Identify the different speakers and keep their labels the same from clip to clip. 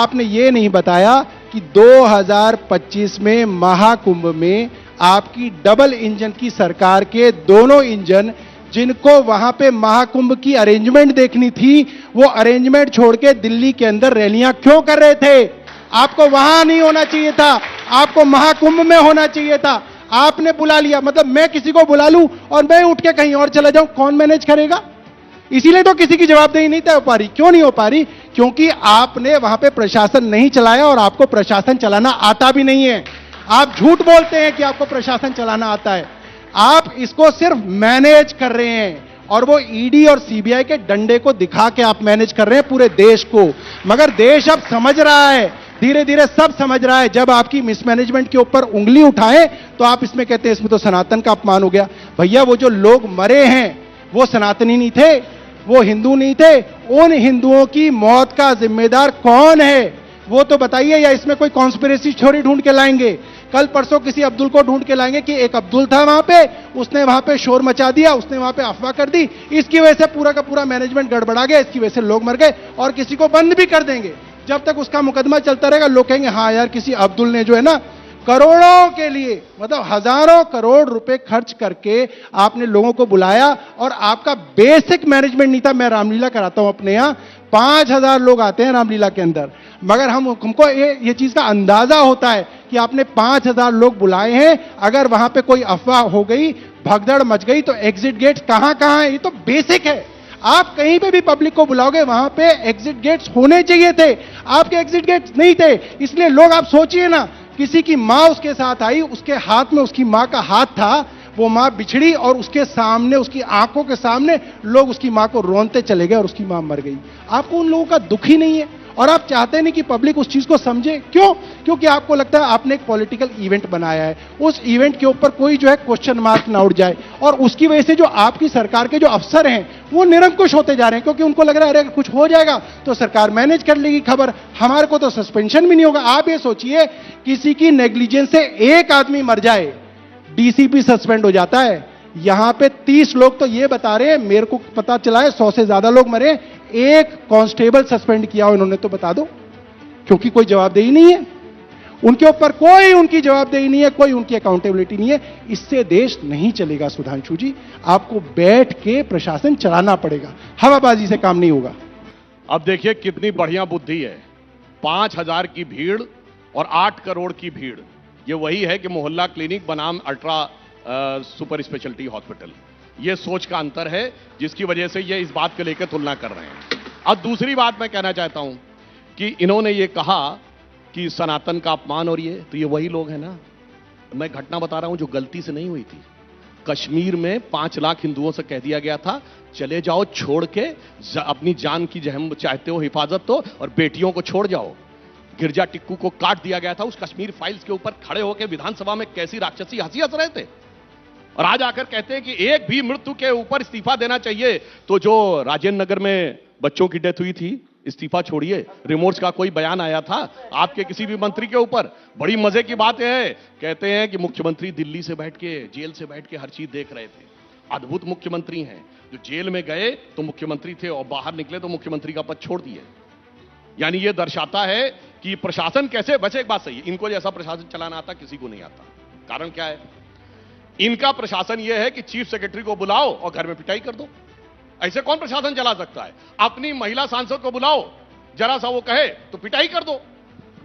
Speaker 1: आपने ये नहीं बताया कि 2025 में महाकुंभ में आपकी डबल इंजन की सरकार के दोनों इंजन, जिनको वहां पे महाकुंभ की अरेंजमेंट देखनी थी, वो अरेंजमेंट छोड़ के दिल्ली के अंदर रैलियां क्यों कर रहे थे? आपको वहां नहीं होना चाहिए था, आपको महाकुंभ में होना चाहिए था। आपने बुला लिया, मतलब मैं किसी को बुला लूं और मैं उठ के कहीं और चला जाऊं, कौन मैनेज करेगा? इसीलिए तो किसी की जवाबदेही नहीं तय हो पा रही। क्यों नहीं हो पा रही? क्योंकि आपने वहां पे प्रशासन नहीं चलाया और आपको प्रशासन चलाना आता भी नहीं है। आप झूठ बोलते हैं कि आपको प्रशासन चलाना आता है, आप इसको सिर्फ मैनेज कर रहे हैं और वो ईडी और सीबीआई के डंडे को दिखा के आप मैनेज कर रहे हैं पूरे देश को। मगर देश अब समझ रहा है, धीरे धीरे सब समझ रहा है। जब आपकी मिसमैनेजमेंट के ऊपर उंगली उठाएं तो आप इसमें कहते हैं इसमें तो सनातन का अपमान हो गया। भैया, वो जो लोग मरे हैं वो सनातनी नहीं थे, वो हिंदू नहीं थे। उन हिंदुओं की मौत का जिम्मेदार कौन है वो तो बताइए, या इसमें कोई कॉन्स्पिरेसी थ्योरी ढूंढ के लाएंगे? कल परसों किसी अब्दुल को ढूंढ के लाएंगे कि एक अब्दुल था वहां पे, उसने वहां पे शोर मचा दिया, उसने वहां पे अफवाह कर दी, इसकी वजह से पूरा का पूरा मैनेजमेंट गड़बड़ा गया, इसकी वजह से लोग मर गए, और किसी को बंद भी कर देंगे। जब तक उसका मुकदमा चलता रहेगा लोग कहेंगे हाँ यार, किसी अब्दुल ने जो है ना करोड़ों के लिए, मतलब हजारों करोड़ रुपए खर्च करके आपने लोगों को बुलाया और आपका बेसिक मैनेजमेंट नहीं था। मैं रामलीला कराता हूं अपने यहां, 5000 लोग आते हैं रामलीला के अंदर, मगर हमको ये चीज का अंदाजा होता है कि आपने 5000 लोग बुलाए हैं। अगर वहां पे कोई अफवाह हो गई, भगदड़ मच गई, तो एग्जिट गेट्स कहां कहां है, ये तो बेसिक है। आप कहीं पे भी पब्लिक को बुलाओगे वहां पे एग्जिट गेट्स होने चाहिए थे, आपके एग्जिट गेट्स नहीं थे। इसलिए लोग, आप सोचिए ना, किसी की मां उसके साथ आई, उसके हाथ में उसकी मां का हाथ था, वो मां बिछड़ी और उसके सामने, उसकी आंखों के सामने लोग उसकी मां को रोनते चले गए और उसकी मां मर गई। आपको उन लोगों का दुख ही नहीं है और आप चाहते नहीं कि पब्लिक उस चीज को समझे। क्यों? क्योंकि आपको लगता है आपने एक पॉलिटिकल इवेंट बनाया है, उस इवेंट के ऊपर कोई जो है क्वेश्चन मार्क ना उठ जाए, और उसकी वजह से जो आपकी सरकार के जो अफसर हैं वो निरंकुश होते जा रहे हैं, क्योंकि उनको लग रहा है अरे कुछ हो जाएगा तो सरकार मैनेज कर लेगी खबर, हमारे को तो सस्पेंशन भी नहीं होगा। आप ये सोचिए, किसी की नेग्लिजेंस से एक आदमी मर जाए, डीसीपी सस्पेंड हो जाता है। यहां पे 30 लोग तो ये बता रहे हैं, मेरे को पता चला है 100 से ज्यादा लोग मरे, एक कांस्टेबल सस्पेंड किया हो इन्होंने, तो बता दो, क्योंकि कोई जवाबदेही नहीं है उनके ऊपर, कोई उनकी जवाबदेही नहीं है, कोई उनकी अकाउंटेबिलिटी नहीं है। इससे देश नहीं चलेगा सुधांशु जी, आपको बैठ के प्रशासन चलाना पड़ेगा, हवाबाजी से काम नहीं होगा।
Speaker 2: अब देखिए कितनी बढ़िया बुद्धि है, 5000 की भीड़ और 8 करोड़ की भीड़, ये वही है कि मोहल्ला क्लिनिक बनाम अल्ट्रा सुपर स्पेशलिटी हॉस्पिटल। ये सोच का अंतर है जिसकी वजह से ये इस बात को लेकर तुलना कर रहे हैं। अब दूसरी बात मैं कहना चाहता हूं कि इन्होंने ये कहा कि सनातन का अपमान, और ये तो ये वही लोग हैं ना, मैं घटना बता रहा हूं जो गलती से नहीं हुई थी। कश्मीर में 5 लाख हिंदुओं से कह दिया गया था चले जाओ, छोड़ के अपनी जान की जहम चाहते हो हिफाजत तो, और बेटियों को छोड़ जाओ। गिरजा टिक्कू को काट दिया गया था, उस कश्मीर फाइल्स के ऊपर खड़े होकर विधानसभा में कैसी राक्षसी हंसी हंस रहे थे, और आज आकर कहते हैं कि एक भी मृत्यु के ऊपर इस्तीफा देना चाहिए। तो जो राजेंद्र नगर में बच्चों की डेथ हुई थी, इस्तीफा छोड़िए, रिमोर्स का कोई बयान आया था आपके किसी भी मंत्री के ऊपर? बड़ी मजे की बात है, कहते हैं कि मुख्यमंत्री दिल्ली से बैठ के, जेल से बैठ के हर चीज देख रहे थे। अद्भुत मुख्यमंत्री हैं, जो जेल में गए तो मुख्यमंत्री थे और बाहर निकले तो मुख्यमंत्री का पद छोड़ दिए। यानी यह दर्शाता है कि प्रशासन कैसे, वैसे एक बात सही है, इनको जैसा प्रशासन चलाना आता किसी को नहीं आता। कारण क्या है? इनका प्रशासन यह है कि चीफ सेक्रेटरी को बुलाओ और घर में पिटाई कर दो। ऐसे कौन प्रशासन चला सकता है? अपनी महिला सांसद को बुलाओ, जरा सा वो कहे तो पिटाई कर दो।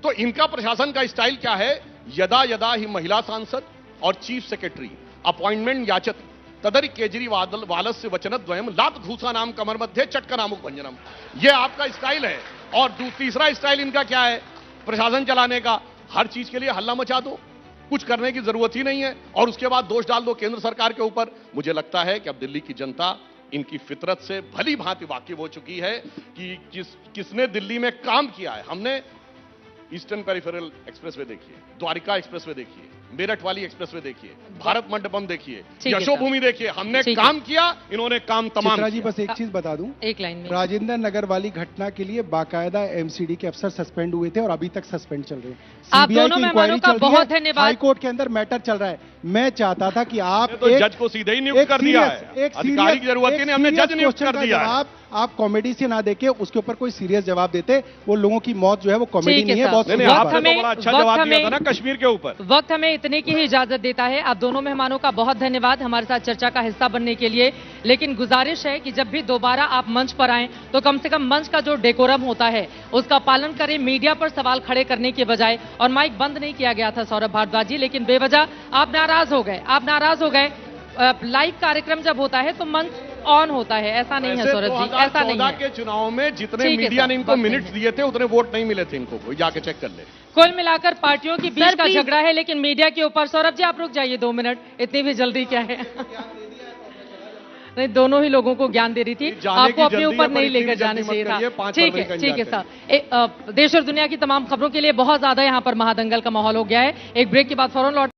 Speaker 2: तो इनका प्रशासन का स्टाइल क्या है? यदा यदा ही महिला सांसद और चीफ सेक्रेटरी अपॉइंटमेंट याचत तदरि केजरीवाल वालस्य वचनद्वयम लात घूसा नाम कमर मध्य चटका नामुक भंजनम, यह आपका स्टाइल है। और तीसरा स्टाइल इनका क्या है प्रशासन चलाने का? हर चीज के लिए हल्ला मचा दो, कुछ करने की जरूरत ही नहीं है, और उसके बाद दोष डाल दो केंद्र सरकार के ऊपर। मुझे लगता है कि अब दिल्ली की जनता इनकी फितरत से भली भांति वाकिफ हो चुकी है कि किसने दिल्ली में काम किया है। हमने ईस्टर्न पेरिफेरल एक्सप्रेसवे देखिए, द्वारिका एक्सप्रेसवे देखिए, मेरठ वाली एक्सप्रेसवे देखिए, भारत मंडपम देखिए, यशोभूमि देखिए, हमने काम किया, इन्होंने काम तमाम किया।
Speaker 1: जी बस एक चीज बता दूं,
Speaker 3: एक लाइन में,
Speaker 1: राजेंद्र नगर वाली घटना के लिए बाकायदा एमसीडी के अफसर सस्पेंड हुए थे और अभी तक सस्पेंड चल रहे हैं।
Speaker 3: आप दोनों मेहमानों का बहुत धन्यवाद।
Speaker 1: हाई कोर्ट के अंदर मैटर चल रहा है। मैं चाहता था कि आप
Speaker 2: तो जज को सीधे ही नियुक्त कर दिया है, अधिकारी की जरूरत ही नहीं, हमने जज नियुक्त कर दिया है।
Speaker 1: आप कॉमेडी से ना देके उसके ऊपर कोई सीरियस जवाब देते। वो लोगों की मौत जो है वो कॉमेडी
Speaker 3: ठीक है
Speaker 1: नहीं है,
Speaker 3: साहब।
Speaker 1: बहुत
Speaker 2: नहीं, नहीं,
Speaker 1: serious
Speaker 3: वक्त
Speaker 2: आपने
Speaker 1: बात है।
Speaker 2: तो बड़ा अच्छा
Speaker 3: वक्त
Speaker 2: जवाब दिया
Speaker 3: हमें-
Speaker 2: था ना कश्मीर के ऊपर।
Speaker 3: वक्त हमें इतने की ही इजाजत देता है। आप दोनों मेहमानों का बहुत धन्यवाद हमारे साथ चर्चा का हिस्सा बनने के लिए। लेकिन गुजारिश है कि जब भी दोबारा आप मंच पर आएं तो कम से कम मंच का जो डेकोरम होता है उसका पालन करें। मीडिया पर सवाल खड़े करने के बजाय, और माइक बंद नहीं किया गया था सौरभ भारद्वाज जी, लेकिन बेवजह आप नाराज हो गए। आप नाराज हो गए। लाइव कार्यक्रम जब होता है तो मंच ऑन होता है, ऐसा नहीं है
Speaker 2: वैसे
Speaker 3: सौरभ जी, ऐसा नहीं
Speaker 2: 2014
Speaker 3: है।
Speaker 2: के चुनाव में जितने
Speaker 3: ठीक है
Speaker 2: मीडिया
Speaker 3: साहब,
Speaker 2: ने इनको
Speaker 3: वक्त
Speaker 2: मिनट्स
Speaker 3: नहीं है।
Speaker 2: दिए थे उतने वोट नहीं मिले थे इनको, कोई जाके चेक कर ले।
Speaker 3: कुल मिलाकर पार्टियों के बीच
Speaker 4: सर,
Speaker 3: का
Speaker 4: प्लीज।
Speaker 3: झगड़ा है, लेकिन मीडिया के ऊपर। सौरभ जी आप रुक जाइए 2 मिनट, इतनी भी जल्दी क्या है। नहीं, दोनों ही लोगों को ज्ञान दे रही थी,
Speaker 2: जाने
Speaker 3: आपको
Speaker 2: की
Speaker 3: अपने
Speaker 2: जल्दी
Speaker 3: ऊपर
Speaker 2: है, पर
Speaker 3: नहीं
Speaker 2: इतनी
Speaker 3: लेकर
Speaker 2: जल्दी
Speaker 3: जाना
Speaker 2: मत
Speaker 3: चाहिए
Speaker 2: करिए,
Speaker 3: था।
Speaker 2: 5
Speaker 3: ठीक
Speaker 2: फरवरी
Speaker 3: है,
Speaker 2: का
Speaker 3: ठीक है
Speaker 2: इंतजार
Speaker 3: साहब। देश और दुनिया की तमाम खबरों के लिए बहुत ज्यादा यहाँ पर महादंगल का माहौल हो गया है। एक ब्रेक के बाद फौरन लौट